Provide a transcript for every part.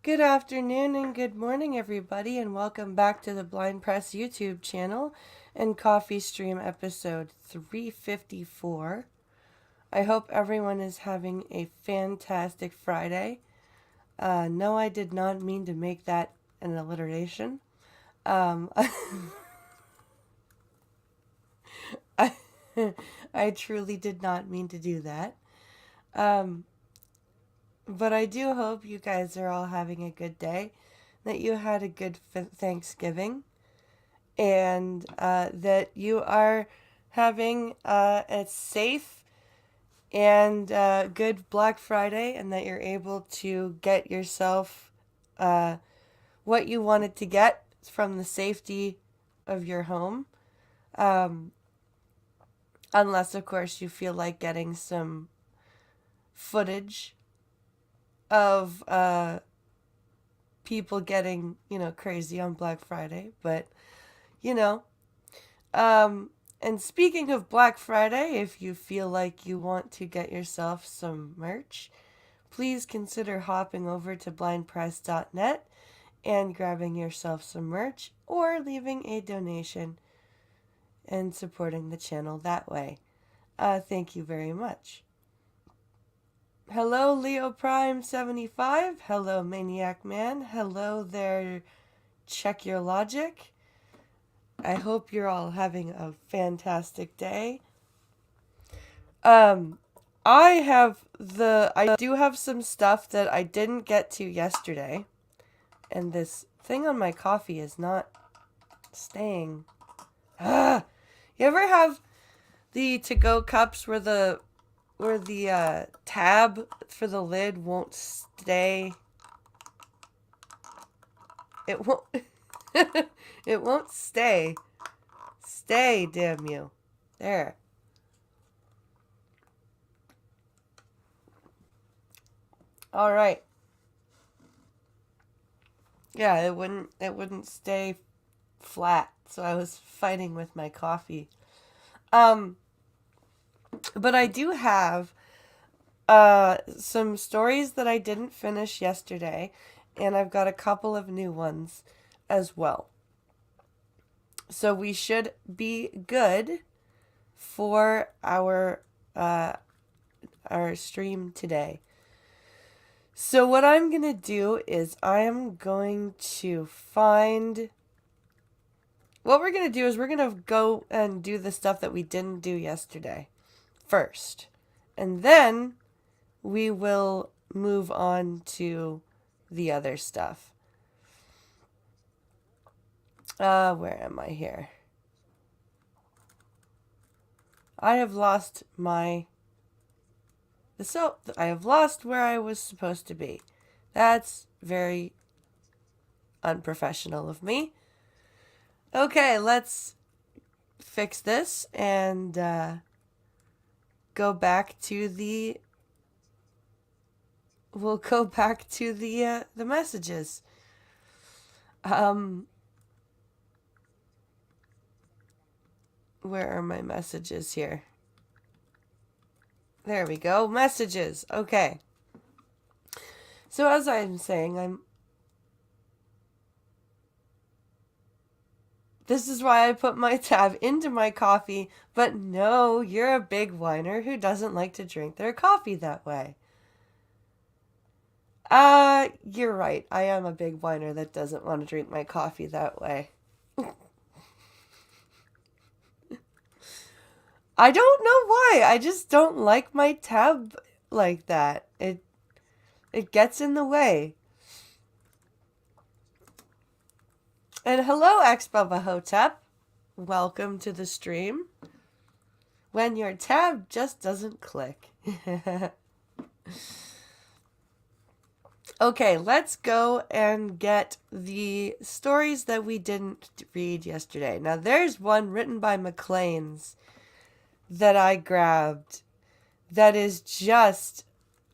Good afternoon and good morning, everybody, and welcome back to the Blind Press YouTube channel and Coffee Stream episode 354. I hope everyone is having a fantastic Friday. No, I did not mean to make that an alliteration. I, I truly did not mean to do that. But I do hope you guys are all having a good day, that you had a good Thanksgiving, and that you are having a safe and good Black Friday, and that you're able to get yourself what you wanted to get from the safety of your home. Unless, of course, you feel like getting some footage of people getting, crazy on Black Friday. But, you know, and speaking of Black Friday, if you feel like you want to get yourself some merch, please consider hopping over to blindpress.net and grabbing yourself some merch or leaving a donation and supporting the channel that way. Thank you very much. Hello, Leo Prime 75. Hello, Maniac Man. Hello there, Check Your Logic. I hope you're all having a fantastic day. I do have some stuff that I didn't get to yesterday. And this thing on my coffee is not staying. You ever have the to-go cups where the tab for the lid won't stay? It won't it won't stay. Stay, damn you. There. All right. Yeah, it wouldn't stay flat. So I was fighting with my coffee. But I do have some stories that I didn't finish yesterday, and I've got a couple of new ones as well. So we should be good for our stream today. So what I'm going to do is what we're going to do is we're going to go and do the stuff that we didn't do yesterday first. And then we will move on to the other stuff. Where am I here? I have lost I have lost where I was supposed to be. That's very unprofessional of me. Okay, let's fix this and go back to the messages. Where are my messages here? There we go. Messages. Okay. So as I'm saying, this is why I put my tab into my coffee, but no, you're a big whiner who doesn't like to drink their coffee that way. You're right. I am a big whiner that doesn't want to drink my coffee that way. I don't know why. I just don't like my tab like that. It gets in the way. And hello, X-Bubba Hotep. Welcome to the stream. When your tab just doesn't click. Okay, let's go and get the stories that we didn't read yesterday. Now, there's one written by McLean's that I grabbed that is just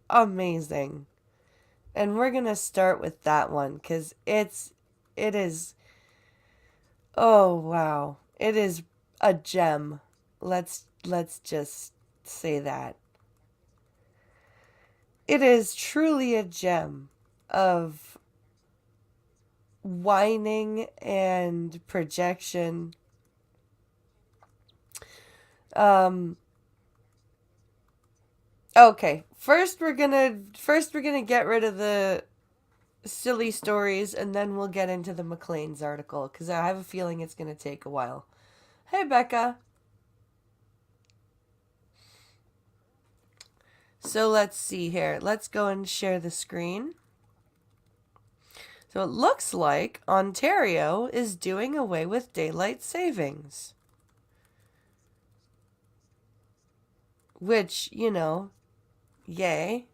amazing. And we're going to start with that one because it is, oh wow, it is a gem. Let's just say that. It is truly a gem of whining and projection. Um, okay, first we're gonna get rid of the silly stories, and then we'll get into the McLean's article, because I have a feeling it's gonna take a while. Hey, Becca. So let's see here. Let's go and share the screen. So it looks like Ontario is doing away with daylight savings. Which, yay.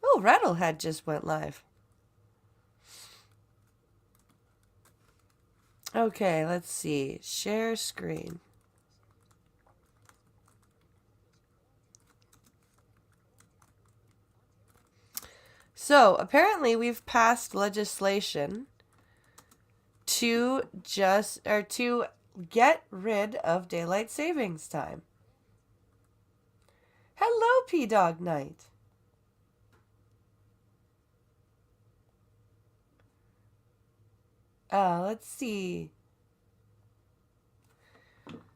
Oh, Rattlehead just went live. Okay, let's see. Share screen. So, apparently we've passed legislation to get rid of daylight savings time. Hello, P-Dog Knight. Let's see.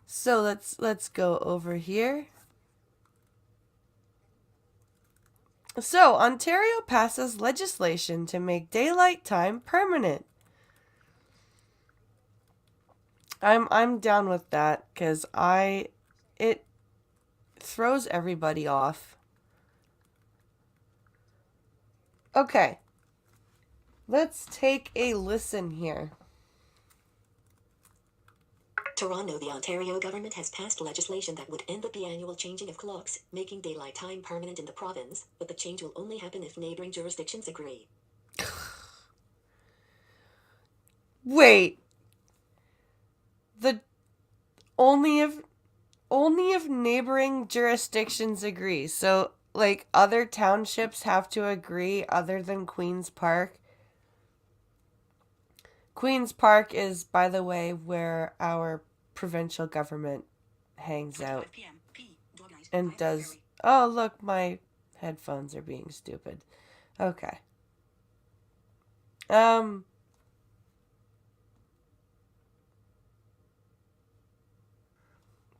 So let's go over here. So, Ontario passes legislation to make daylight time permanent. I'm down with that, because it throws everybody off. Okay. Let's take a listen here. Toronto, the Ontario government has passed legislation that would end the biannual changing of clocks, making daylight time permanent in the province, but the change will only happen if neighboring jurisdictions agree. Wait. Only if neighboring jurisdictions agree. So, like, other townships have to agree other than Queen's Park. Queen's Park is, by the way, where our provincial government hangs out and does... Oh, look, my headphones are being stupid. Okay.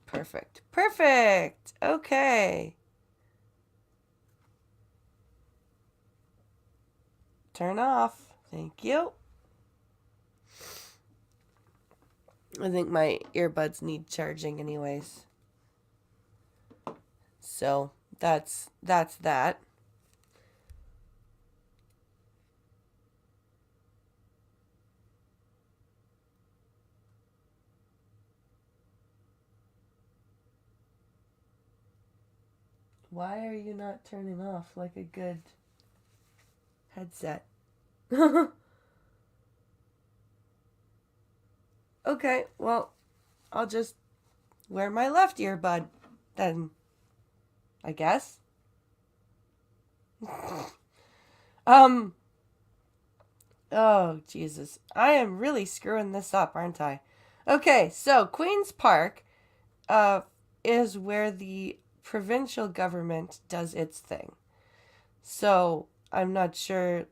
Perfect. Okay. Turn off. Thank you. I think my earbuds need charging anyways. So, that's that. Why are you not turning off like a good headset? Okay, well, I'll just wear my left earbud then, I guess. Oh, Jesus. I am really screwing this up, aren't I? Okay, so Queen's Park is where the provincial government does its thing. So I'm not sure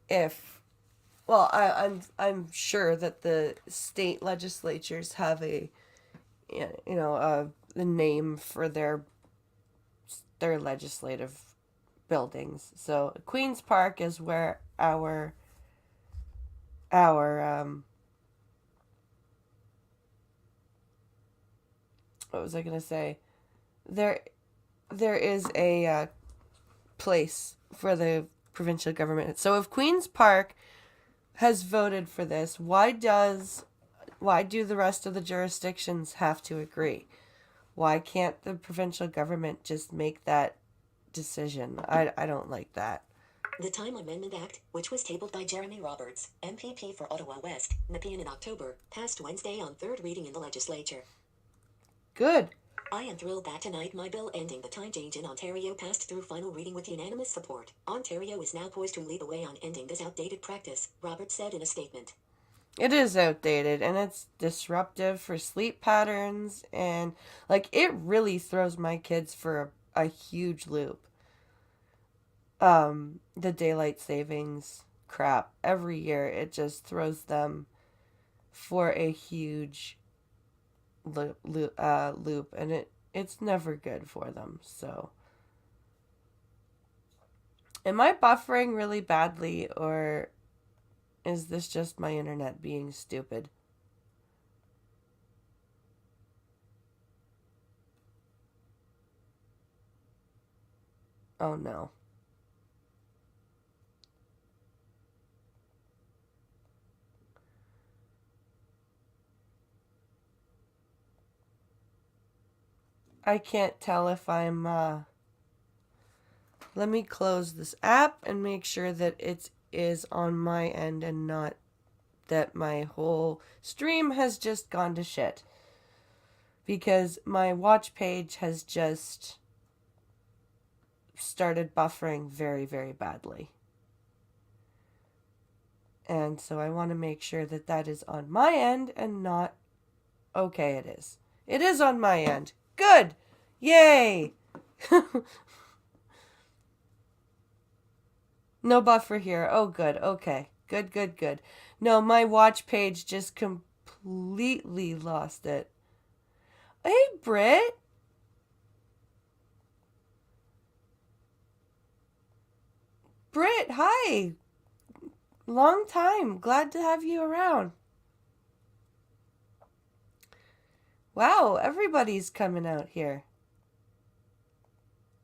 if, well, I'm sure that the state legislatures have a name for their legislative buildings. So Queen's Park is where our what was I gonna say? There is a place for the provincial government. So if Queen's Park has voted for this, why do the rest of the jurisdictions have to agree? Why can't the provincial government just make that decision? I don't like that. The Time Amendment Act, which was tabled by Jeremy Roberts, MPP for Ottawa West, Nepean in October, passed Wednesday on third reading in the legislature. Good. I am thrilled that tonight my bill ending the time change in Ontario passed through final reading with unanimous support. Ontario is now poised to lead the way on ending this outdated practice, Roberts said in a statement. It is outdated, and it's disruptive for sleep patterns, and it really throws my kids for a huge loop. The daylight savings crap. Every year it just throws them for a huge loop, and it's never good for them. So, am I buffering really badly, or is this just my internet being stupid? Oh no. I can't tell if I'm, let me close this app and make sure that it is on my end and not that my whole stream has just gone to shit. Because my watch page has just started buffering very, very badly. And so I want to make sure that that is on my end and not... Okay, it is. It is on my end. Good! Yay! No buffer here. Oh, good. Okay. Good, good, good. No, my watch page just completely lost it. Hey, Britt. Britt, hi. Long time. Glad to have you around. Wow, everybody's coming out here.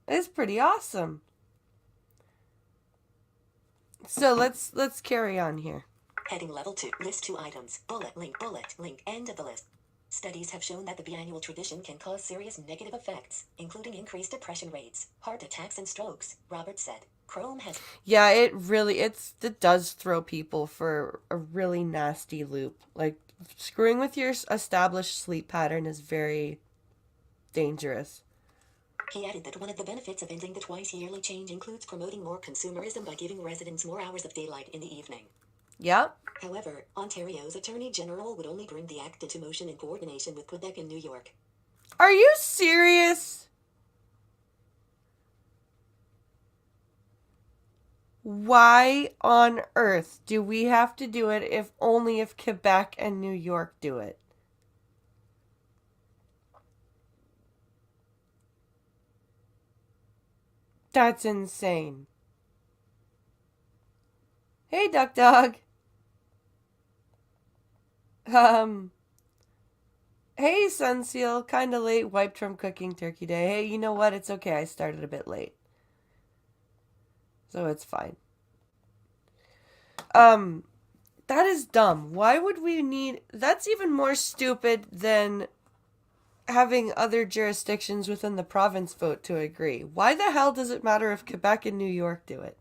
It's pretty awesome. So let's carry on here. Heading level 2. List 2 items. Bullet, link, end of the list. Studies have shown that the biannual tradition can cause serious negative effects, including increased depression rates, heart attacks, and strokes, Robert said. Chrome has... Yeah, it does throw people for a really nasty loop. Like, screwing with your established sleep pattern is very dangerous. He added that one of the benefits of ending the twice-yearly change includes promoting more consumerism by giving residents more hours of daylight in the evening. Yeah. However, Ontario's Attorney General would only bring the act into motion in coordination with Quebec and New York. Are you serious? Why on earth do we have to do it if only if Quebec and New York do it? That's insane. Hey, Duck Dog. Hey, Sunseal. Kinda late, wiped from cooking turkey day. Hey, you know what? It's okay. I started a bit late. So it's fine. That is dumb. Why would we need... That's even more stupid than having other jurisdictions within the province vote to agree. Why the hell does it matter if Quebec and New York do it?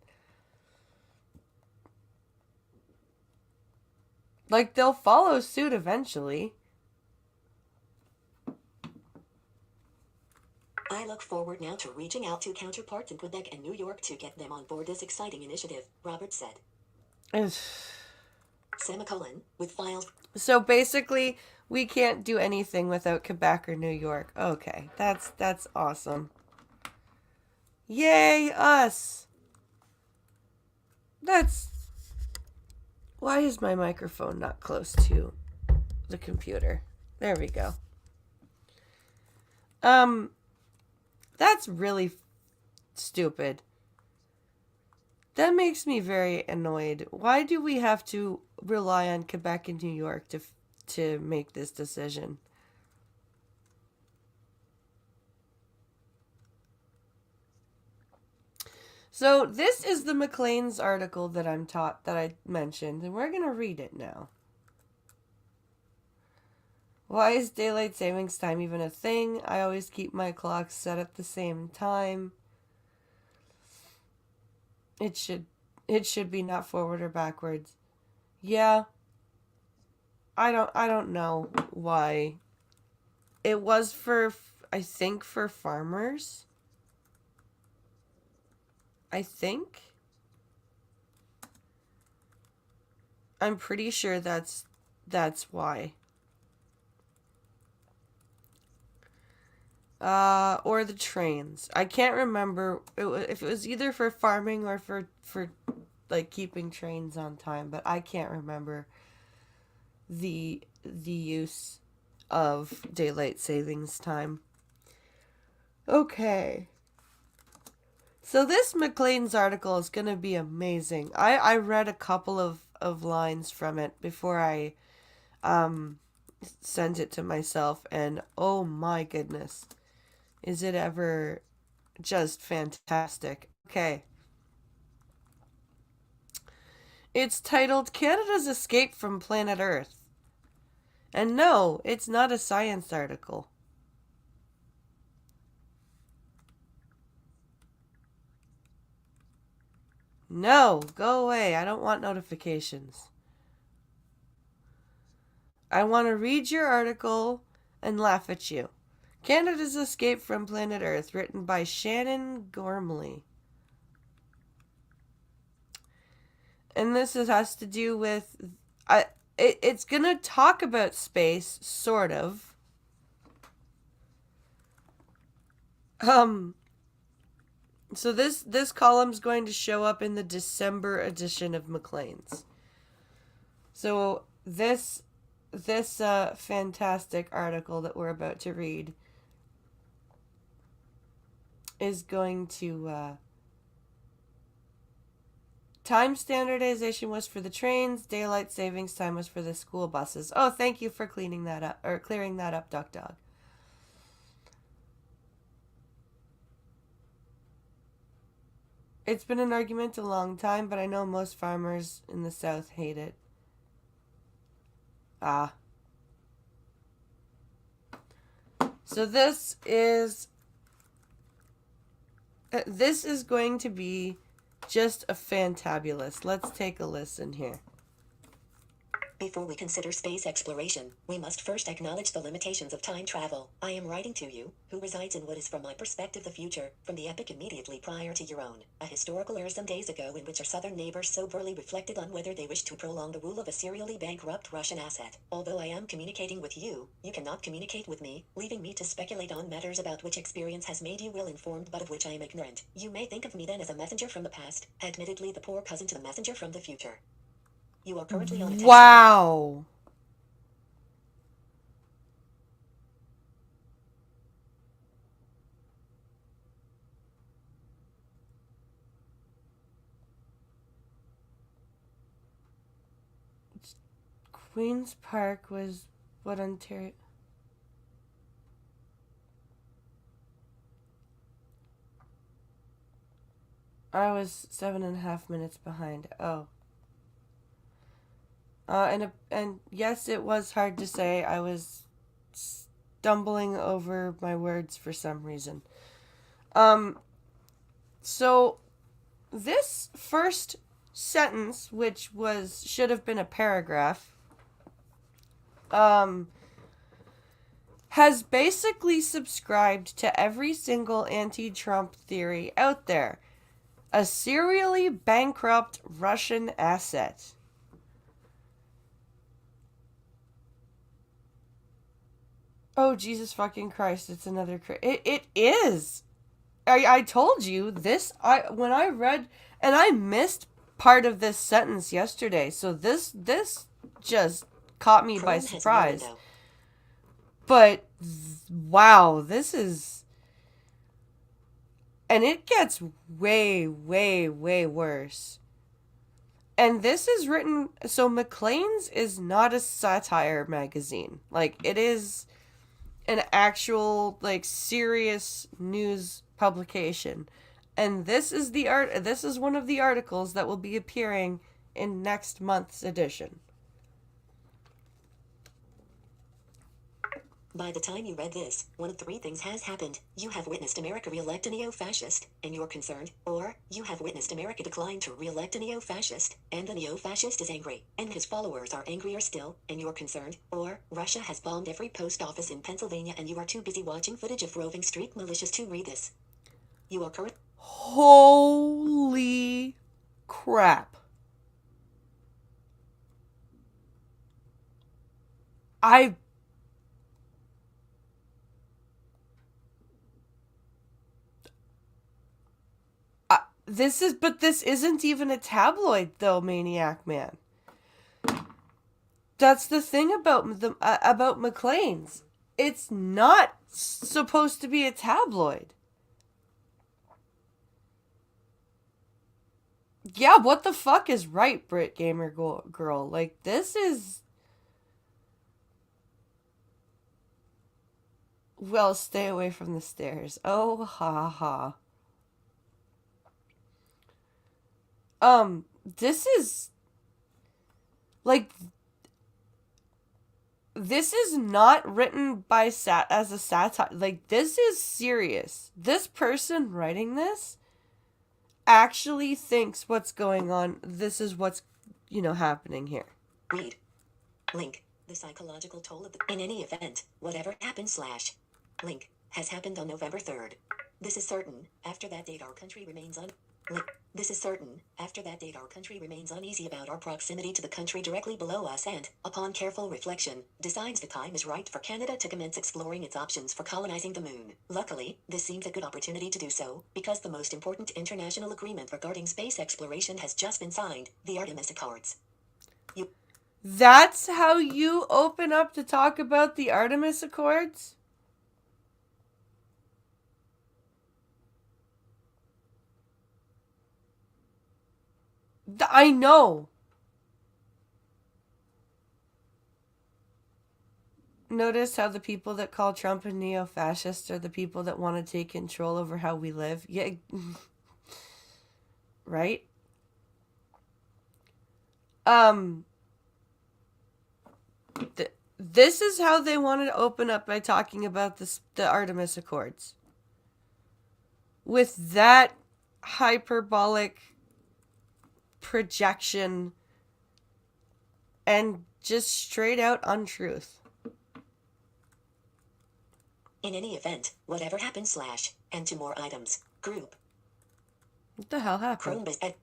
Like, they'll follow suit eventually. I look forward now to reaching out to counterparts in Quebec and New York to get them on board this exciting initiative, Robert said. Semicolon, with files... So basically, we can't do anything without Quebec or New York. Okay, that's awesome. Yay, us! That's... Why is my microphone not close to the computer? There we go. That's really stupid. That makes me very annoyed. Why do we have to rely on Quebec and New York to make this decision? So this is the Maclean's article that I mentioned, and we're gonna read it now. Why is daylight savings time even a thing? I always keep my clocks set at the same time. It should be not forward or backwards. Yeah. I don't know why. It was I think for farmers. I think. I'm pretty sure that's why. Or the trains. I can't remember if it was either for farming or for like keeping trains on time, but I can't remember the use of daylight savings time. Okay. So this McLean's article is going to be amazing. I read a couple of lines from it before I sent it to myself, and oh my goodness, is it ever just fantastic. Okay. It's titled Canada's Escape from Planet Earth. And no, it's not a science article. No, go away. I don't want notifications. I want to read your article and laugh at you. Canada's Escape from Planet Earth, written by Shannon Gormley. And this has to do with... it's going to talk about space, sort of. So this column's going to show up in the December edition of Maclean's. So this fantastic article that we're about to read is going to time standardization was for the trains, daylight savings time was for the school buses. Oh, thank you for clearing that up, Duck Dog. It's been an argument a long time, but I know most farmers in the South hate it. Ah. So this is going to be just a fantabulous. Let's take a listen here. Before we consider space exploration, we must first acknowledge the limitations of time travel. I am writing to you, who resides in what is from my perspective the future, from the epoch immediately prior to your own, a historical era some days ago in which our southern neighbors soberly reflected on whether they wished to prolong the rule of a serially bankrupt Russian asset. Although I am communicating with you, you cannot communicate with me, leaving me to speculate on matters about which experience has made you well-informed but of which I am ignorant. You may think of me then as a messenger from the past, admittedly the poor cousin to the messenger from the future. You are currently on a test. Wow. Queen's Park was what Ontario... I was 7.5 minutes behind. Oh. And yes, it was hard to say. I was stumbling over my words for some reason. So this first sentence, which should have been a paragraph, has basically subscribed to every single anti-Trump theory out there. A serially bankrupt Russian asset. Oh, Jesus fucking Christ, it's another... It is! I told you, when I read... And I missed part of this sentence yesterday, so this just caught me by surprise. But, wow, this is... And it gets way, way, way worse. And this is written... So Maclean's is not a satire magazine. Like, it is an actual, like, serious news publication. And this is one of the articles that will be appearing in next month's edition. By the time you read this, one of three things has happened. You have witnessed America re-elect a neo-fascist, and you're concerned, or you have witnessed America decline to re-elect a neo-fascist, and the neo-fascist is angry, and his followers are angrier still, and you're concerned, or Russia has bombed every post office in Pennsylvania and you are too busy watching footage of roving street militias to read this. You are correct. Holy crap. But this isn't even a tabloid, though, Maniac Man. That's the thing about Maclean's. It's not supposed to be a tabloid. Yeah, what the fuck is right, Brit Gamer Girl? Like, this is... Well, stay away from the stairs. Oh, ha ha. This is... Like... This is not written by as a satire. Like, this is serious. This person writing this actually thinks what's going on. This is what's, happening here. Read. Link. The psychological toll of the... In any event, whatever happened / Link. Has happened on November 3rd. This is certain. After that date, our country remains Link. This is certain. After that date, our country remains uneasy about our proximity to the country directly below us and, upon careful reflection, decides the time is right for Canada to commence exploring its options for colonizing the moon. Luckily, this seems a good opportunity to do so, because the most important international agreement regarding space exploration has just been signed, the Artemis Accords. That's how you open up to talk about the Artemis Accords? I know. Notice how the people that call Trump a neo-fascist are the people that want to take control over how we live? Yeah. Right? This is how they wanted to open up by talking about the Artemis Accords. With that hyperbolic projection and just straight out untruth. In any event, whatever happened / and 2 more items. Group. What the hell happened? Chrome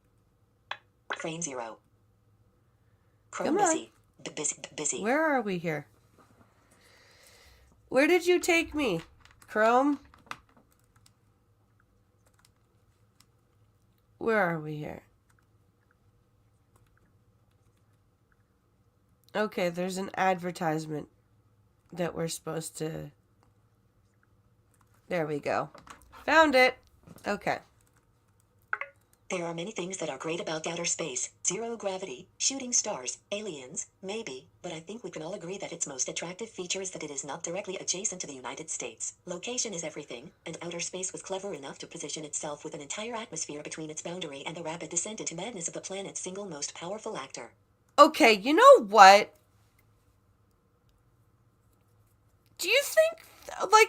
Frame 0. Chrome Come on. busy. Where are we here? Where did you take me? Chrome? Where are we here? Okay, there's an advertisement that we're supposed to... There we go. Found it. Okay. There are many things that are great about outer space. Zero gravity, shooting stars, aliens, maybe, but I think we can all agree that its most attractive feature is that it is not directly adjacent to the United States. Location is everything, and outer space was clever enough to position itself with an entire atmosphere between its boundary and the rapid descent into madness of the planet's single most powerful actor. Okay, you know what? Do you think,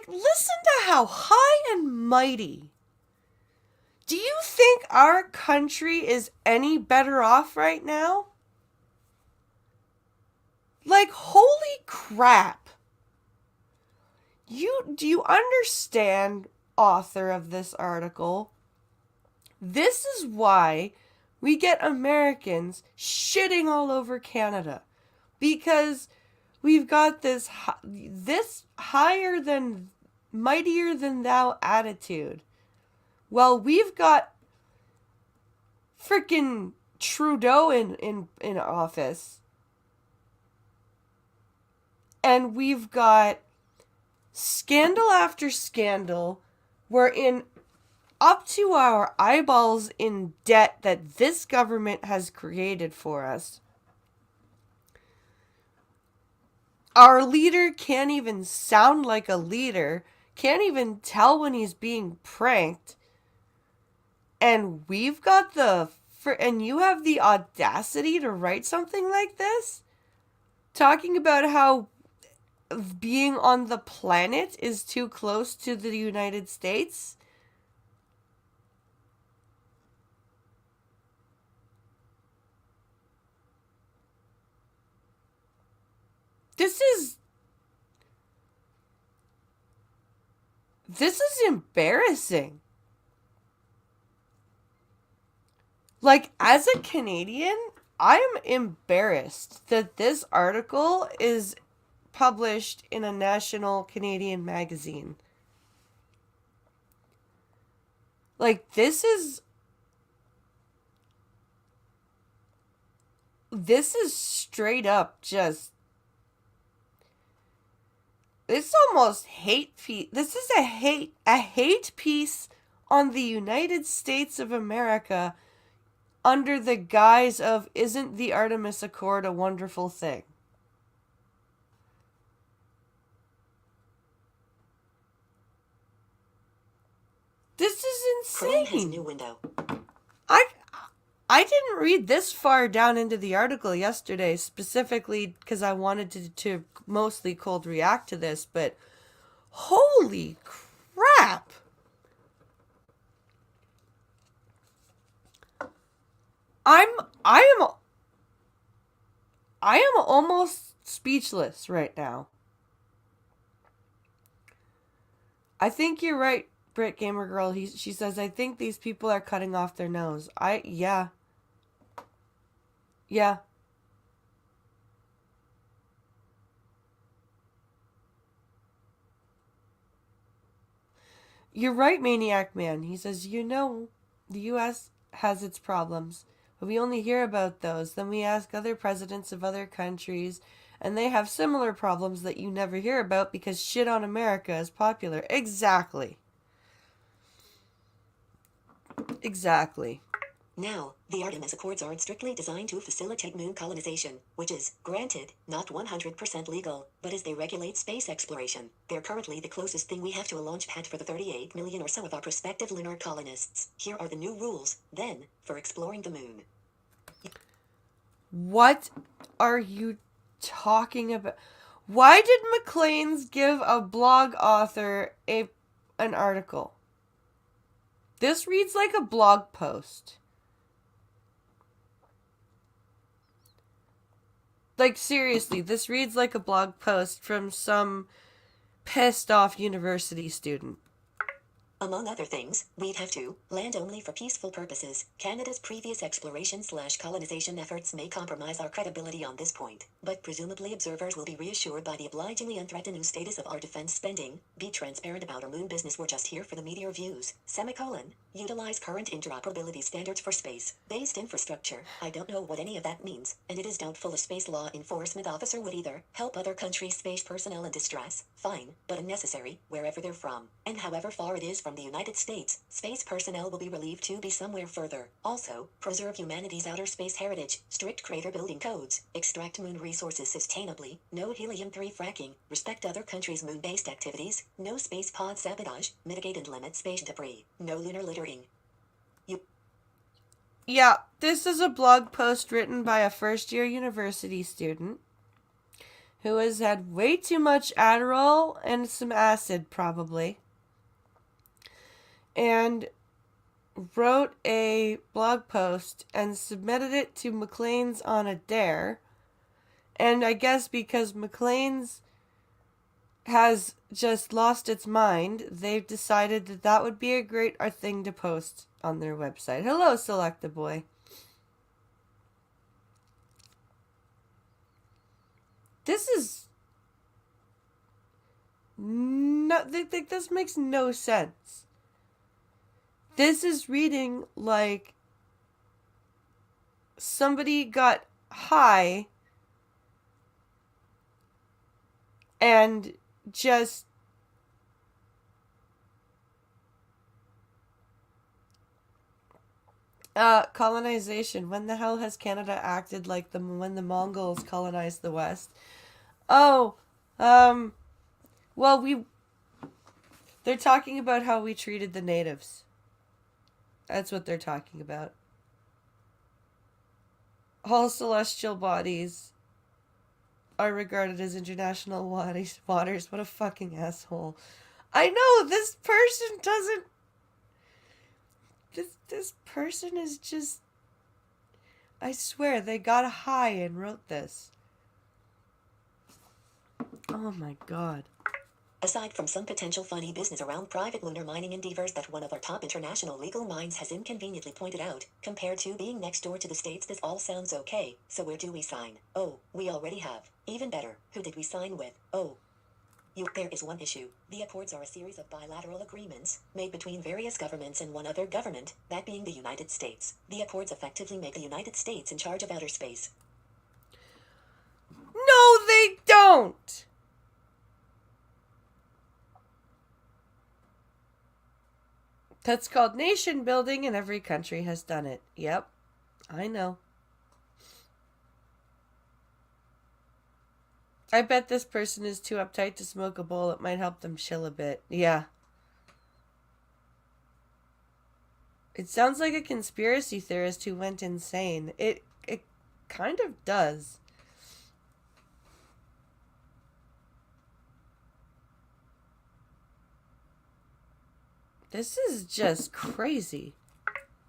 listen to how high and mighty. Do you think our country is any better off right now? Holy crap. Do you understand, author of this article? This is why we get Americans shitting all over Canada. Because we've got this higher than, mightier than thou attitude. Well, we've got freaking Trudeau in office. And we've got scandal after scandal. We're in up to our eyeballs in debt that this government has created for us. Our leader can't even sound like a leader. Can't even tell when he's being pranked. And we've got and you have the audacity to write something like this? Talking about how being on the planet is too close to the United States? This is embarrassing. As a Canadian, I am embarrassed that this article is published in a national Canadian magazine. This is this is straight up just. It's almost hate piece. This is a hate piece on the United States of America under the guise of isn't the Artemis Accord a wonderful thing? This is Chrome has insane. new window. I didn't read this far down into the article yesterday specifically because I wanted to mostly cold react to this, but holy crap. I am almost speechless right now. I think you're right, Brit Gamer Girl. She says, I think these people are cutting off their nose. Yeah. Yeah. You're right, Maniac Man. He says, you know, the U.S. has its problems, but we only hear about those. Then we ask other presidents of other countries, and they have similar problems that you never hear about because shit on America is popular. Exactly. Exactly. Now, the Artemis Accords aren't strictly designed to facilitate moon colonization, which is, granted, not 100% legal, but as they regulate space exploration, they're currently the closest thing we have to a launch pad for the 38 million or so of our prospective lunar colonists. Here are the new rules, then, for exploring the moon. What are you talking about? Why did Maclean's give a blog author an article? This reads like a blog post. Like, seriously, this reads like a blog post from some pissed off university student. Among other things, we'd have to land only for peaceful purposes. Canada's previous exploration/colonization efforts may compromise our credibility on this point, but presumably observers will be reassured by the obligingly unthreatened new status of our defense spending. Be transparent about our moon business. We're just here for the meteor views. Utilize current interoperability standards for space-based infrastructure. I don't know what any of that means, and it is doubtful a space law enforcement officer would either. Help other countries' space personnel in distress. Fine, but unnecessary, wherever they're from, and however far it is from the United States, space personnel will be relieved to be somewhere further. Also, preserve humanity's outer space heritage, strict crater building codes, extract moon resources sustainably, no helium-3 fracking, respect other countries' moon-based activities, no space pod sabotage, mitigate and limit space debris, no lunar littering. Yeah, this is a blog post written by a first-year university student who has had way too much Adderall and some acid, probably, and wrote a blog post and submitted it to Maclean's on a dare. And I guess because Maclean's has just lost its mind, they've decided that that would be a great thing to post on their website. Hello, Selectaboy. This is this makes no sense. This is reading like somebody got high and just colonization. When the hell has Canada acted like when the Mongols colonized the West? Oh, well, they're talking about how we treated the natives. That's what they're talking about. All celestial bodies are regarded as international waters. What a fucking asshole. I know, this person doesn't... This person is just... I swear, they got high and wrote this. Oh my god. Aside from some potential funny business around private lunar mining endeavors that one of our top international legal minds has inconveniently pointed out, compared to being next door to the States, this all sounds okay. So where do we sign? Oh, we already have. Even better, who did we sign with? Oh, there is one issue. The Accords are a series of bilateral agreements made between various governments and one other government, that being the United States. The Accords effectively make the United States in charge of outer space. No, they don't. That's called nation building, and every country has done it. Yep, I know. I bet this person is too uptight to smoke a bowl. It might help them chill a bit. Yeah. It sounds like a conspiracy theorist who went insane. It kind of does. This is just crazy.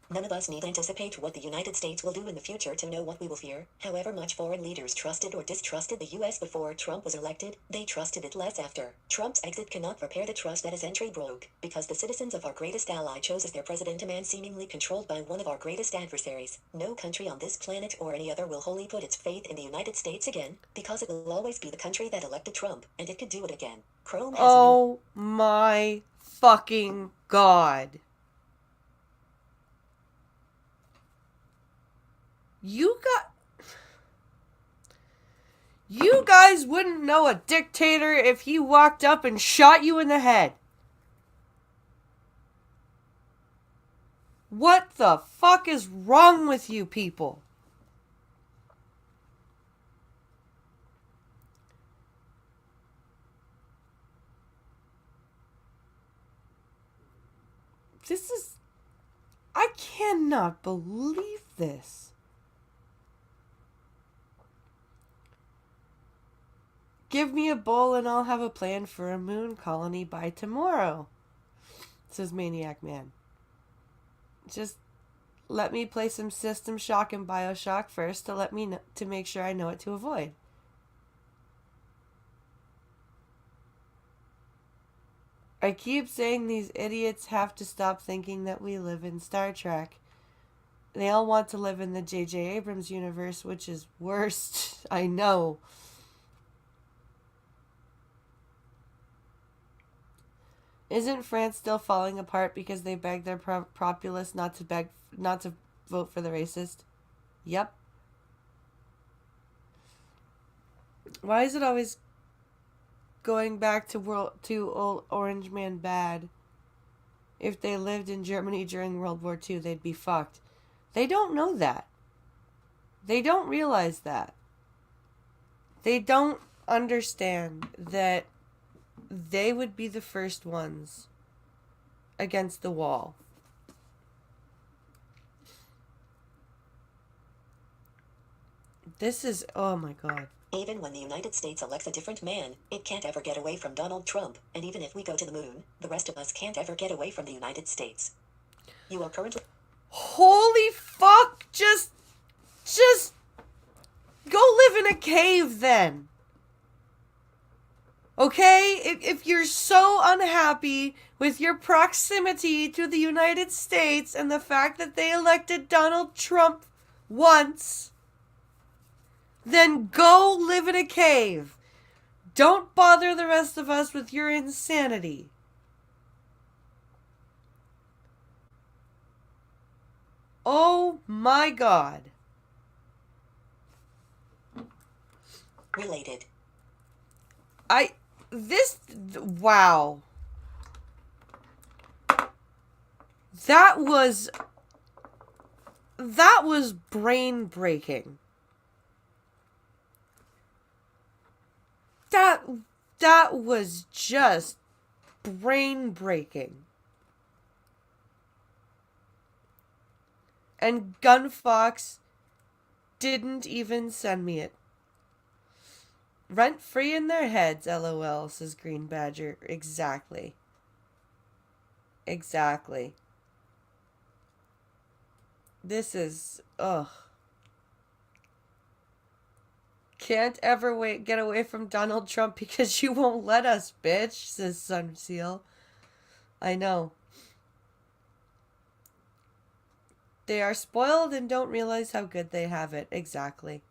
None of us need anticipate what the United States will do in the future to know what we will fear. However much foreign leaders trusted or distrusted the U.S. before Trump was elected, they trusted it less after. Trump's exit cannot repair the trust that his entry broke, because the citizens of our greatest ally chose as their president a man seemingly controlled by one of our greatest adversaries. No country on this planet or any other will wholly put its faith in the United States again, because it will always be the country that elected Trump, and it could do it again. Chrome has Oh my fucking God. You guys wouldn't know a dictator if he walked up and shot you in the head. What the fuck is wrong with you people? I cannot believe this. Give me a bowl and I'll have a plan for a moon colony by tomorrow, says Maniac Man. Just let me play some System Shock and Bioshock first to make sure I know what to avoid. I keep saying these idiots have to stop thinking that we live in Star Trek. They all want to live in the J.J. Abrams universe, which is worst. I know. Isn't France still falling apart because they begged their populace not to vote for the racist? Yep. Why is it always going back to old Orange Man bad? If they lived in Germany during World War II, they'd be fucked. They don't know that. They don't realize that. They don't understand that they would be the first ones against the wall. This is, oh my God. Even when the United States elects a different man, it can't ever get away from Donald Trump, and even if we go to the moon, the rest of us can't ever get away from the United States. You are currently... Holy fuck! Just go live in a cave then. Okay? If you're so unhappy with your proximity to the United States and the fact that they elected Donald Trump once, then go live in a cave. Don't bother the rest of us with your insanity. Oh my God. Related. Wow. That was brain breaking. That was just brain breaking. And Gunfox didn't even send me it. Rent free in their heads, LOL, says Green Badger. Exactly. This is, ugh. Can't ever get away from Donald Trump because you won't let us, bitch, says Sunseal. I know. They are spoiled and don't realize how good they have it. Exactly.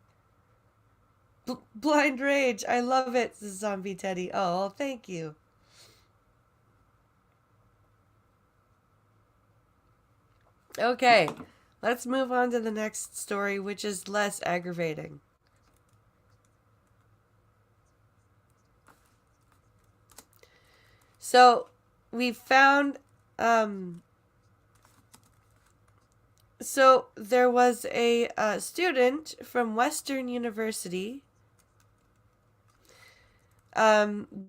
Blind Rage, I love it, says Zombie Teddy. Oh, thank you. Okay, let's move on to the next story, which is less aggravating. So we found, so there was a student from Western University,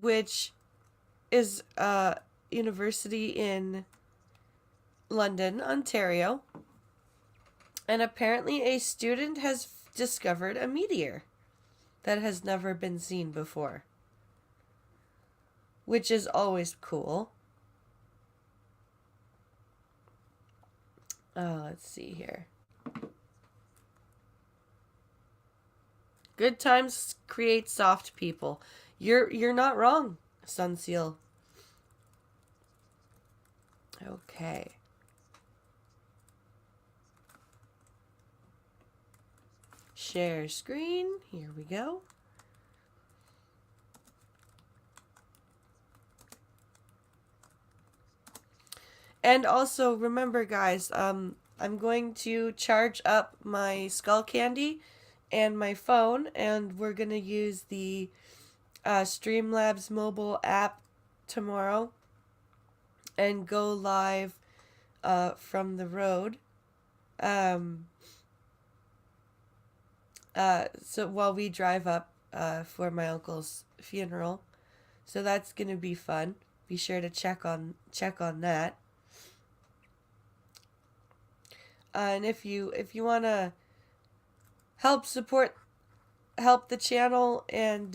which is a university in London, Ontario. And apparently a student has discovered a meteor that has never been seen before, which is always cool. Let's see here. Good times create soft people. You're not wrong, Sunseal. Okay. Share screen. Here we go. And also remember, guys, I'm going to charge up my skull candy and my phone, and we're gonna use the Streamlabs mobile app tomorrow and go live from the road. So while we drive up for my uncle's funeral, so that's gonna be fun. Be sure to check on that. And if you wanna help the channel and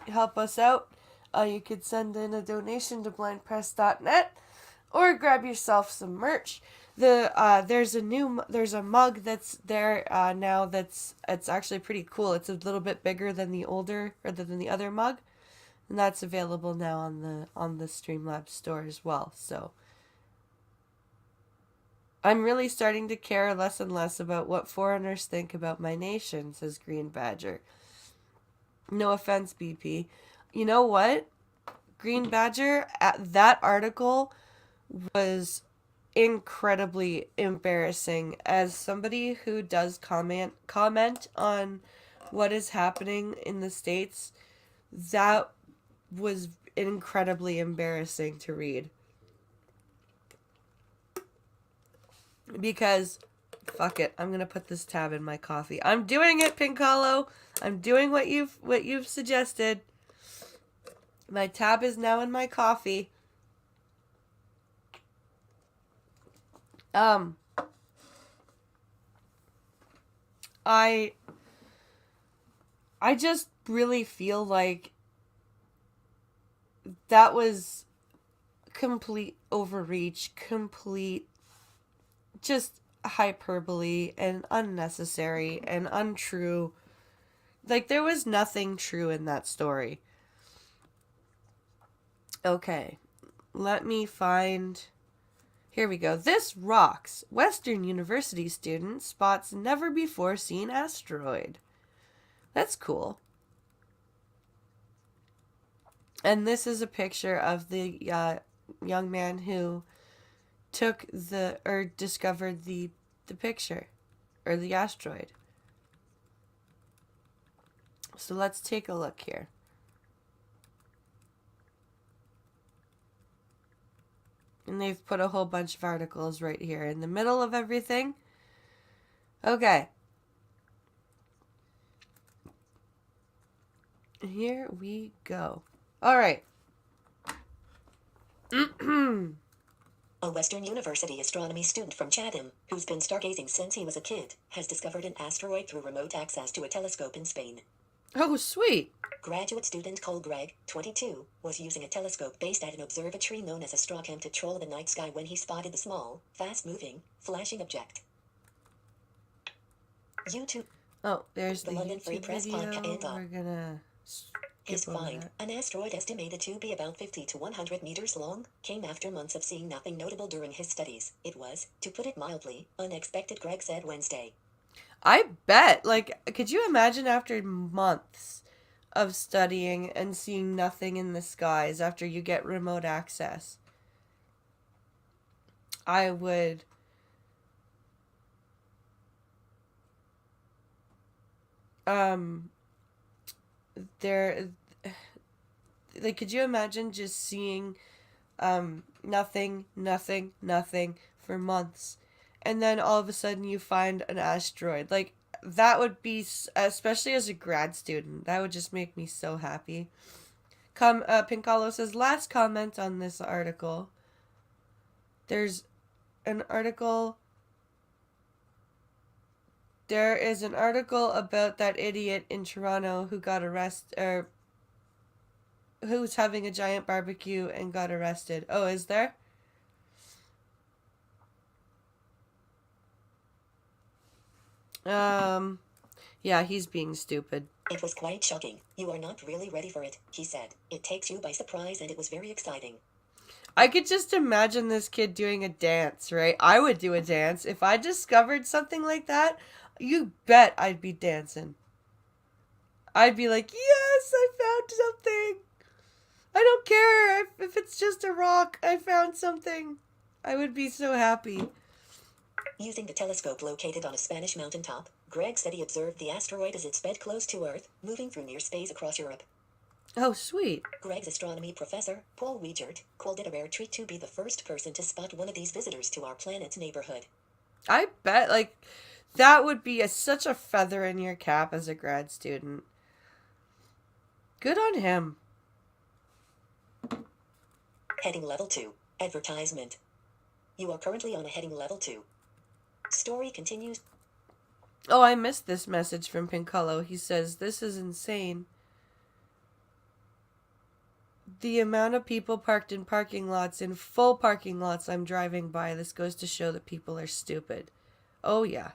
help us out, you could send in a donation to blindpress.net or grab yourself some merch. There's a mug that's there now it's actually pretty cool. It's a little bit bigger than the other mug, and that's available now on the Streamlabs store as well. So I'm really starting to care less and less about what foreigners think about my nation, says Green Badger. No offense, BP. You know what? Green Badger, that article was incredibly embarrassing. As somebody who does comment on what is happening in the States, that was incredibly embarrassing to read. Because fuck it, I'm gonna put this tab in my coffee. I'm doing it, Pink Hollow. I'm doing what you've suggested. My tab is now in my coffee. I just really feel like that was complete overreach, complete just hyperbole and unnecessary and untrue. Like, there was nothing true in that story. Okay, let me find... Here we go. This rocks. Western University student spots never before seen asteroid. That's cool. And this is a picture of the young man who discovered the picture, or the asteroid. So let's take a look here. And they've put a whole bunch of articles right here in the middle of everything. Okay. Here we go. All right. A Western University astronomy student from Chatham, who's been stargazing since he was a kid, has discovered an asteroid through remote access to a telescope in Spain. Oh, sweet. Graduate student Cole Gregg, 22, was using a telescope based at an observatory known as Astrocam to troll the night sky when he spotted the small, fast-moving, flashing object. YouTube. Oh, there's the London Free YouTube Press video. podcast. We're gonna His skip over find, that. an asteroid estimated to be about 50 to 100 meters long, came after months of seeing nothing notable during his studies. It was, to put it mildly, unexpected, Gregg said Wednesday. I bet. Like, could you imagine after months of studying and seeing nothing in the skies after you get remote access? I would... like, could you imagine just seeing nothing, nothing, nothing for months, and then all of a sudden you find an asteroid? Like, that would be, especially as a grad student, that would just make me so happy. Pincalo says, last comment on this article. There's an article. There is an article about that idiot in Toronto who got arrested, or who's having a giant barbecue and got arrested. Oh, is there? Yeah, he's being stupid. It was quite shocking. You are not really ready for it, he said. It takes you by surprise and it was very exciting. I could just imagine this kid doing a dance, right? I would do a dance. If I discovered something like that, you bet I'd be dancing. I'd be like, yes, I found something. I don't care if it's just a rock. I found something. I would be so happy. Using the telescope located on a Spanish mountaintop, Greg said he observed the asteroid as it sped close to Earth, moving through near space across Europe. Oh, sweet. Greg's astronomy professor, Paul Wiegert, called it a rare treat to be the first person to spot one of these visitors to our planet's neighborhood. I bet, like, that would be such a feather in your cap as a grad student. Good on him. Heading Level 2. Advertisement. You are currently on a heading Level 2. Story continues. Oh, I missed this message from Pincolo. He says, this is insane. The amount of people parked in parking lots, in full parking lots I'm driving by, this goes to show that people are stupid. Oh, yeah.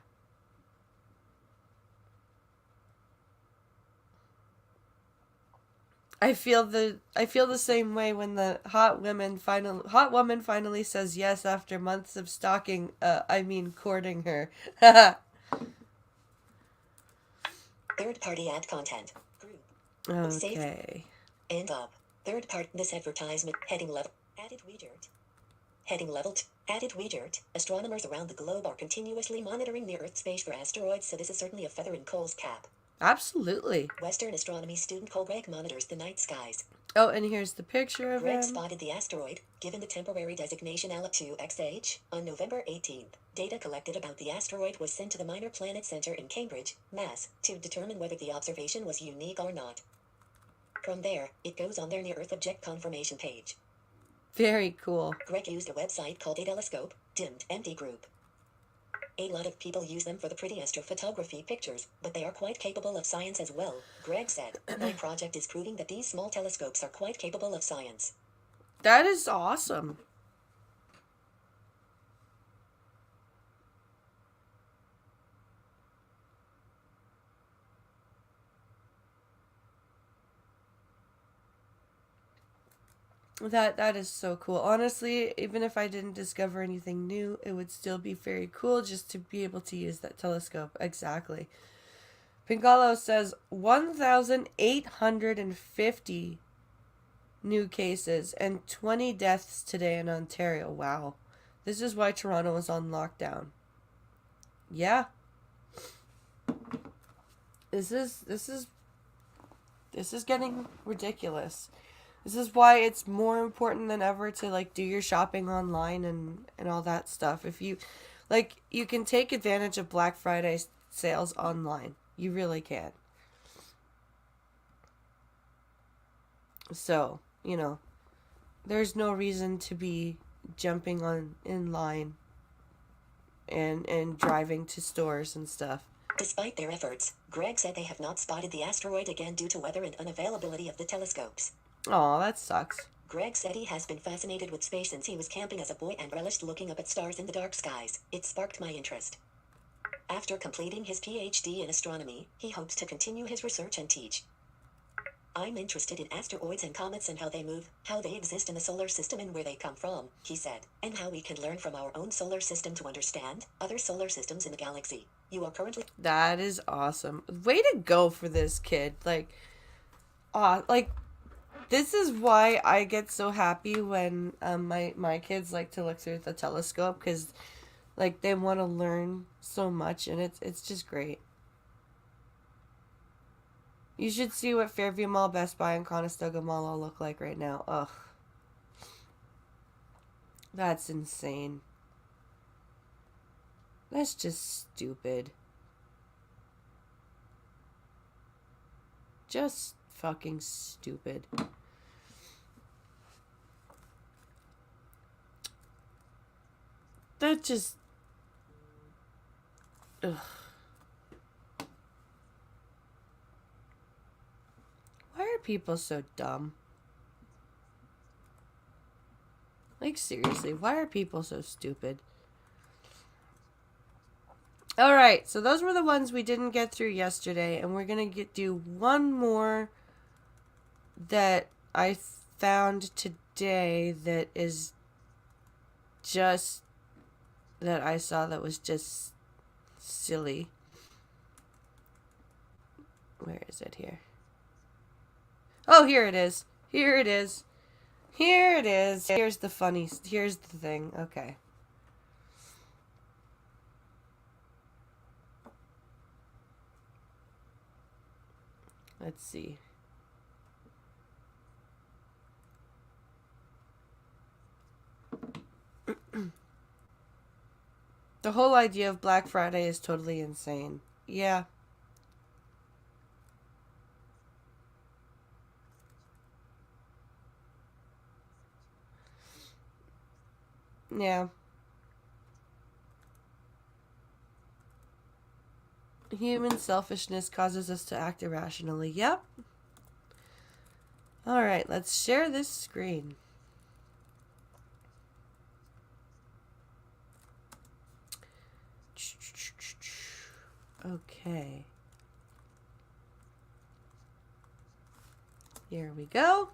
I feel the same way when the hot woman finally says yes after months of courting her. Third-party ad content. Group. Okay. End up. Third part. This advertisement. Heading level. Added Wiegert. Heading level 2. Added Wiegert. Astronomers around the globe are continuously monitoring near-Earth space for asteroids, so this is certainly a feather in Cole's cap. Absolutely. Western astronomy student Cole Greg monitors the night skies. Oh, and here's the picture of Greg him. spotted the asteroid, given the temporary designation ALEP2XH, on November 18th. Data collected about the asteroid was sent to the Minor Planet Center in Cambridge, Mass., to determine whether the observation was unique or not. From there, it goes on their near-Earth object confirmation page. Very cool. Greg used a website called a telescope, dimmed empty group. A lot of people use them for the pretty astrophotography pictures, but they are quite capable of science as well, Greg said. My project is proving that these small telescopes are quite capable of science. That is awesome. That is so cool. Honestly, even if I didn't discover anything new, it would still be very cool just to be able to use that telescope. Exactly. Pingalo says 1,850 new cases and 20 deaths today in Ontario. Wow. This is why Toronto is on lockdown. Yeah. This is getting ridiculous. This is why it's more important than ever to, like, do your shopping online and all that stuff. If you, like, you can take advantage of Black Friday sales online. You really can. So, there's no reason to be jumping in line and driving to stores and stuff. Despite their efforts, Greg said they have not spotted the asteroid again due to weather and unavailability of the telescopes. Aw, that sucks. Greg said he has been fascinated with space since he was camping as a boy and relished looking up at stars in the dark skies. It sparked my interest. After completing his PhD in astronomy, he hopes to continue his research and teach. I'm interested in asteroids and comets and how they move, how they exist in the solar system and where they come from, he said, and how we can learn from our own solar system to understand other solar systems in the galaxy. You are currently... That is awesome. Way to go for this kid. This is why I get so happy when my kids like to look through the telescope, because they want to learn so much, and it's just great. You should see what Fairview Mall, Best Buy, and Conestoga Mall all look like right now. Ugh. That's insane. That's just stupid. Just fucking stupid. That just... Ugh. Why are people so dumb? Like, seriously, why are people so stupid? Alright, so those were the ones we didn't get through yesterday, and we're gonna do one more that I found today that is just... that I saw that was just silly. Where is it here? Oh, here it is. Here it is. Here it is. Here's the funny... Here's the thing. Okay. Let's see. The whole idea of Black Friday is totally insane. Yeah. Yeah. Human selfishness causes us to act irrationally. Yep. Alright, let's share this screen. Okay. Here we go.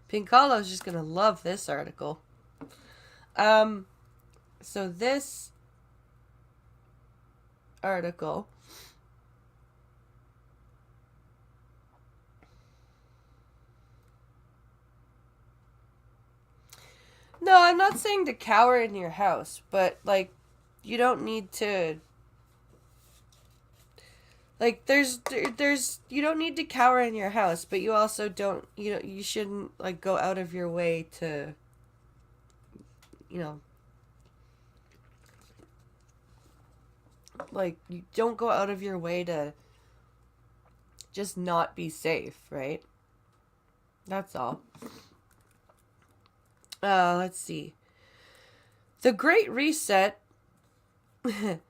Pincalo's just gonna love this article. So this article No, I'm not saying to cower in your house, but like you don't need to like there's you don't need to cower in your house, but you also don't you shouldn't like go out of your way to like you don't go out of your way to just not be safe, right? That's all. Let's see. The Great Reset.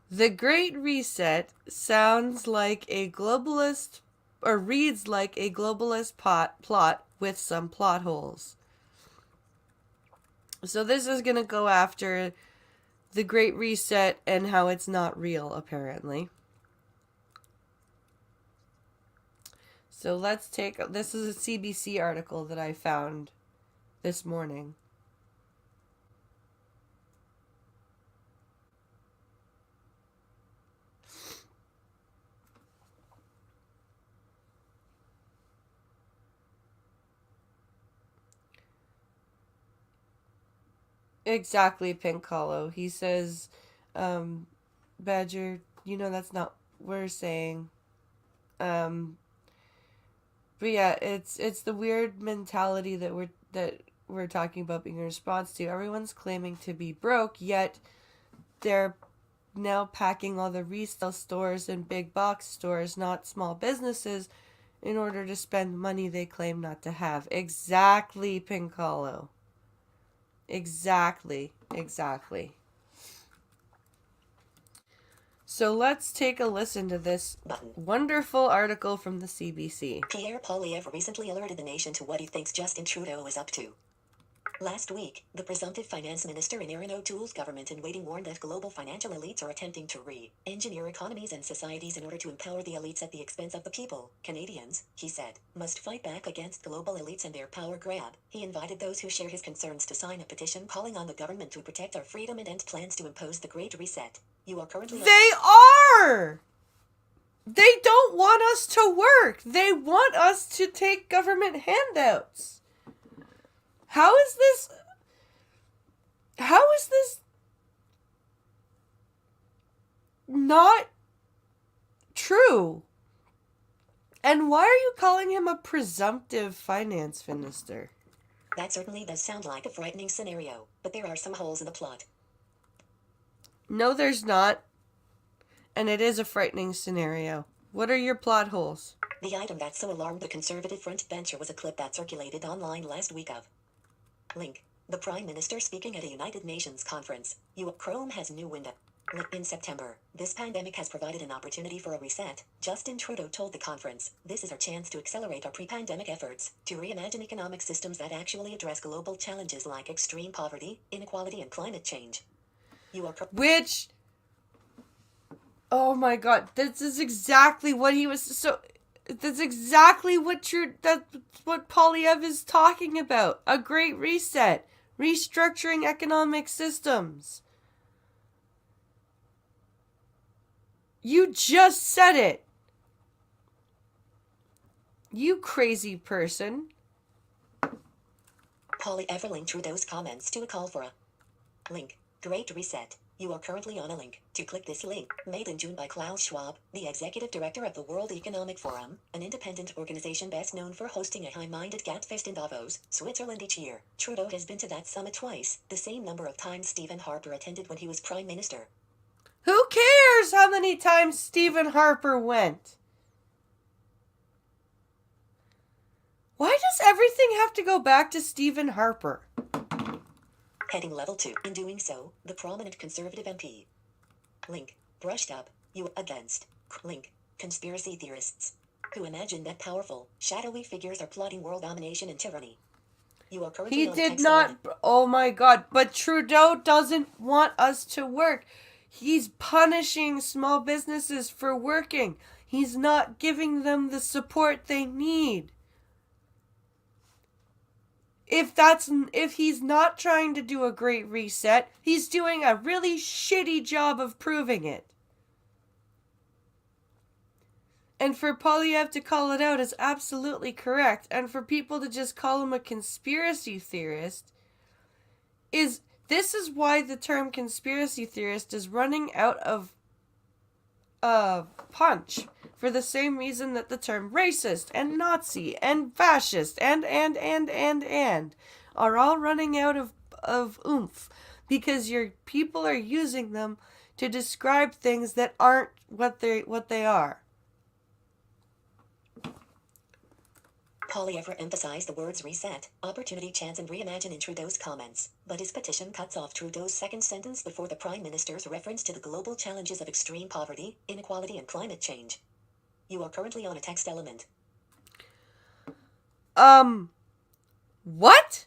The Great Reset sounds like a globalist, or reads like a globalist plot with some plot holes. So this is going to go after the Great Reset and how it's not real, apparently. So let's take... This is a CBC article that I found this morning. Exactly, Pink Hollow. He says, Badger, that's not what we're saying. But yeah, it's the weird mentality that we're talking about being a response to. Everyone's claiming to be broke, yet they're now packing all the resale stores and big box stores, not small businesses, in order to spend money they claim not to have. Exactly, Pink Hollow. Exactly. So let's take a listen to this wonderful article from the CBC. Pierre Poilievre recently alerted the nation to what he thinks Justin Trudeau is up to. Last week, the presumptive finance minister in Erin O'Toole's government-in-waiting warned that global financial elites are attempting to re-engineer economies and societies in order to empower the elites at the expense of the people. Canadians, he said, must fight back against global elites and their power grab. He invited those who share his concerns to sign a petition calling on the government to protect our freedom and end plans to impose the Great Reset. You are currently... They are! They don't want us to work. They want us to take government handouts. How is this... How is this not true? And why are you calling him a presumptive finance minister? That certainly does sound like a frightening scenario, but there are some holes in the plot. No, there's not. And it is a frightening scenario. What are your plot holes? The item that so alarmed the conservative front bencher was a clip that circulated online last week of link. The Prime Minister speaking at a United Nations conference. Chrome has new window. In September, this pandemic has provided an opportunity for a reset, Justin Trudeau told the conference. This is our chance to accelerate our pre-pandemic efforts, to reimagine economic systems that actually address global challenges like extreme poverty, inequality, and climate change. Which, oh my god, this is exactly what he was, so, that's exactly that's what Polyev is talking about. A great reset. Restructuring economic systems. You just said it. You crazy person. Polyev linked Trudeau's comments to a call for a link. Great reset. You are currently on a link. To click this link, made in June by Klaus Schwab, the executive director of the World Economic Forum, an independent organization best known for hosting a high-minded GATT-fest in Davos, Switzerland each year. Trudeau has been to that summit twice, the same number of times Stephen Harper attended when he was Prime Minister. Who cares how many times Stephen Harper went? Why does everything have to go back to Stephen Harper? Heading level 2. In doing so, the prominent conservative MP link brushed up you against link conspiracy theorists who imagine that powerful, shadowy figures are plotting world domination and tyranny. You are currently He on did text not. alert. Oh my god. But Trudeau doesn't want us to work. He's punishing small businesses for working. He's not giving them the support they need. If he's not trying to do a great reset, he's doing a really shitty job of proving it. And for Polyev to call it out is absolutely correct. And for people to just call him a conspiracy theorist this is why the term conspiracy theorist is running out of punch. For the same reason that the term racist and Nazi and fascist and are all running out of oomph. Because your people are using them to describe things that aren't what they are. Polyev emphasized the words reset, opportunity, chance, and reimagine in Trudeau's comments, but his petition cuts off Trudeau's second sentence before the Prime Minister's reference to the global challenges of extreme poverty, inequality, and climate change. You are currently on a text element. What?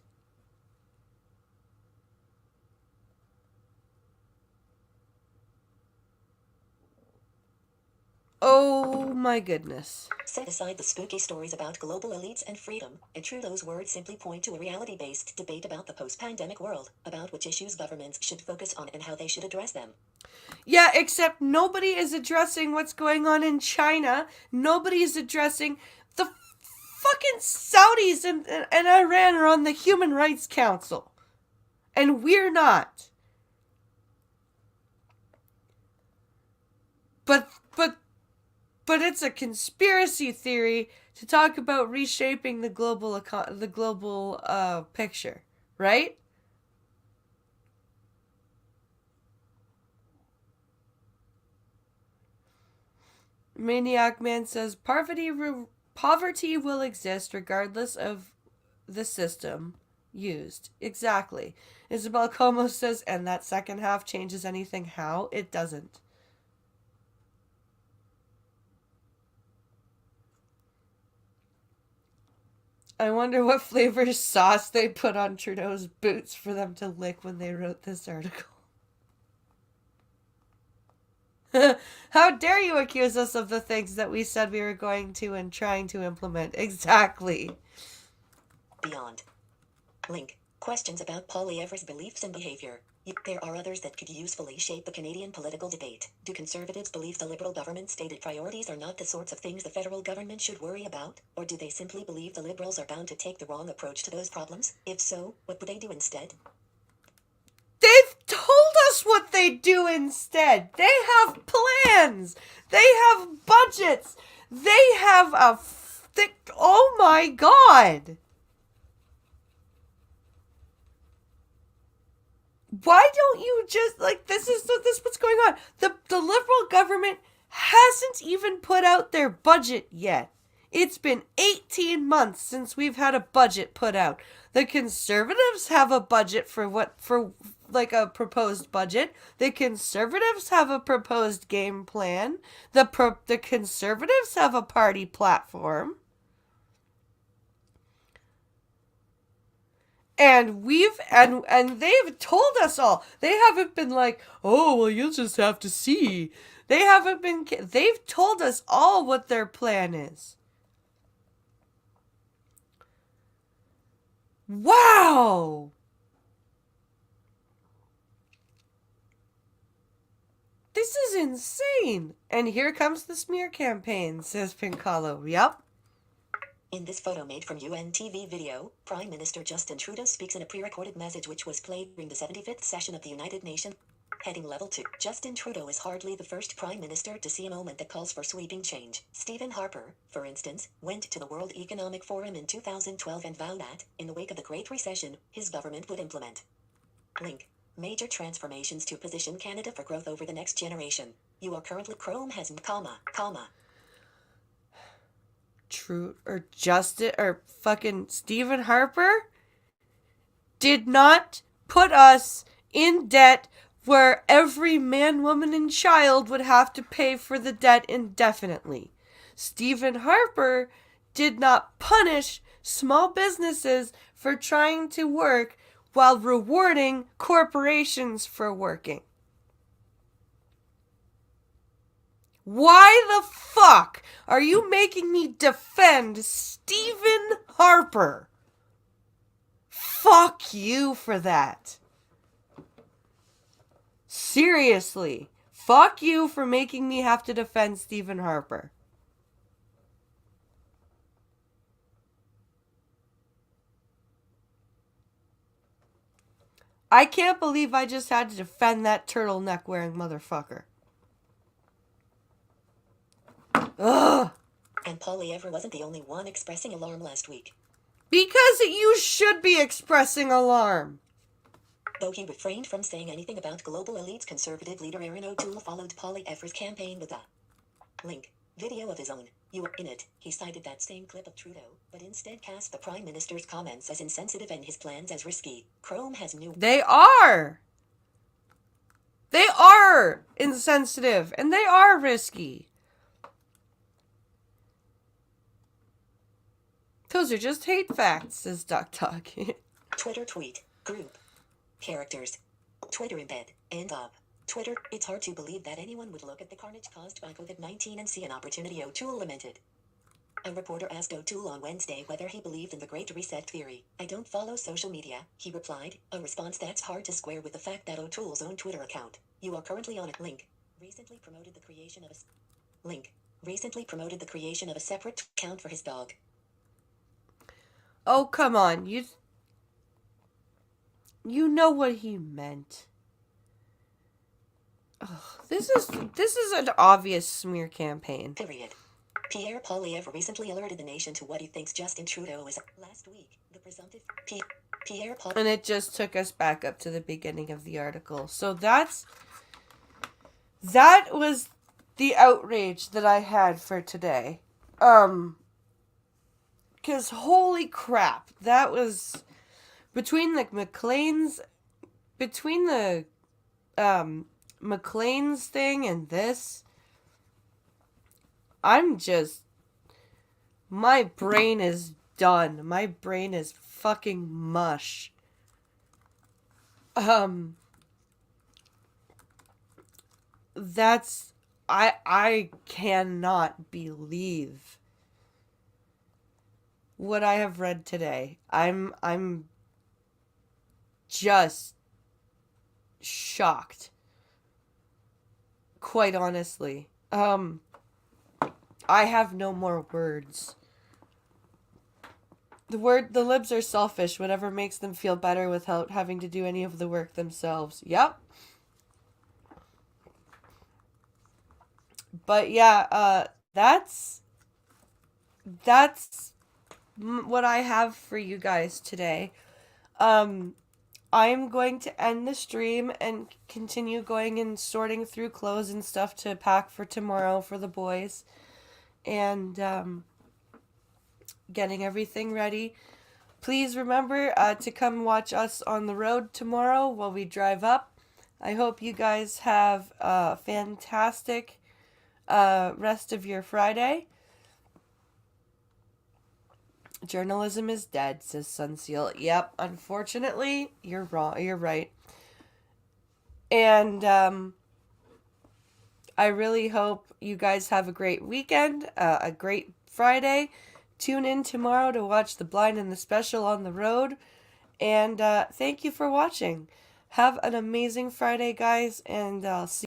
Oh my goodness. Set aside the spooky stories about global elites and freedom, and Trudeau's words simply point to a reality-based debate about the post-pandemic world, about which issues governments should focus on and how they should address them. Yeah, except nobody is addressing what's going on in China. Nobody is addressing the fucking Saudis and Iran are on the Human Rights Council. And we're not. But it's a conspiracy theory to talk about reshaping the global picture, right? Maniac Man says poverty will exist regardless of the system used. Exactly. Isabel Como says, and that second half changes anything. How? It doesn't. I wonder what flavor sauce they put on Trudeau's boots for them to lick when they wrote this article. How dare you accuse us of the things that we said we were going to and trying to implement? Exactly. Beyond. Link. Questions about Polyev's beliefs and behavior. There are others that could usefully shape the Canadian political debate. Do conservatives believe the Liberal government's stated priorities are not the sorts of things the federal government should worry about? Or do they simply believe the Liberals are bound to take the wrong approach to those problems? If so, what would they do instead? told us what they do instead. They have plans. They have budgets. They have a thick... Oh my God. Why don't you just, like, this is what's going on. The liberal government hasn't even put out their budget yet. It's been 18 months since we've had a budget put out. The conservatives have a budget for a proposed budget. The conservatives have a proposed game plan. The conservatives have a party platform. And they've told us all. They haven't been like, oh, well, you'll just have to see. They've told us all what their plan is. Wow! This is insane. And here comes the smear campaign, says Pincalo. Yep. In this photo made from UNTV video, Prime Minister Justin Trudeau speaks in a pre-recorded message which was played during the 75th session of the United Nations. Heading level 2. Justin Trudeau is hardly the first Prime Minister to see a moment that calls for sweeping change. Stephen Harper, for instance, went to the World Economic Forum in 2012 and vowed that, in the wake of the Great Recession, his government would implement link major transformations to position Canada for growth over the next generation. You are currently Chrome has True or Justin or fucking Stephen Harper did not put us in debt where every man, woman, and child would have to pay for the debt indefinitely. Stephen Harper did not punish small businesses for trying to work while rewarding corporations for working. Why the fuck are you making me defend Stephen Harper? Fuck you for that. Seriously. Fuck you for making me have to defend Stephen Harper. I can't believe I just had to defend that turtleneck wearing motherfucker. Ugh. And Poilievre wasn't the only one expressing alarm last week. Because you should be expressing alarm. Though he refrained from saying anything about global elites, conservative leader Erin O'Toole followed Poilievre's campaign with a link video of his own. You were in it. He cited that same clip of Trudeau, but instead cast the Prime Minister's comments as insensitive and his plans as risky. Chrome has new... They are! They are insensitive, and they are risky. Those are just hate facts, says Duck Duck. Twitter tweet. Group. Characters. Twitter embed. End of. Twitter. It's hard to believe that anyone would look at the carnage caused by COVID-19 and see an opportunity, O'Toole lamented. A reporter asked O'Toole on Wednesday whether he believed in the Great Reset theory. I don't follow social media, he replied, a response that's hard to square with the fact that O'Toole's own Twitter account, you are currently on it, link, recently promoted the creation of a separate account for his dog. Oh, come on. You know what he meant. Oh, this is an obvious smear campaign. Period. Pierre Poilievre recently alerted the nation to what he thinks Justin Trudeau is. Last week, the presumptive Pierre Poilievre... And it just took us back up to the beginning of the article. So that was the outrage that I had for today. Because holy crap, that was between the McLean's thing and this. My brain is done. My brain is fucking mush. I cannot believe what I have read today. I'm just shocked. Quite honestly. I have no more words. the libs are selfish, whatever makes them feel better without having to do any of the work themselves. Yep. But yeah, that's what I have for you guys today. Um, I'm going to end the stream and continue going and sorting through clothes and stuff to pack for tomorrow for the boys, and getting everything ready. Please remember to come watch us on the road tomorrow while we drive up. I hope you guys have a fantastic rest of your Friday. Journalism is dead, says Sunseal. Yep, unfortunately, you're wrong. You're right. And I really hope you guys have a great weekend, a great Friday. Tune in tomorrow to watch The Blind and the Special on the road. And thank you for watching. Have an amazing Friday, guys, and I'll see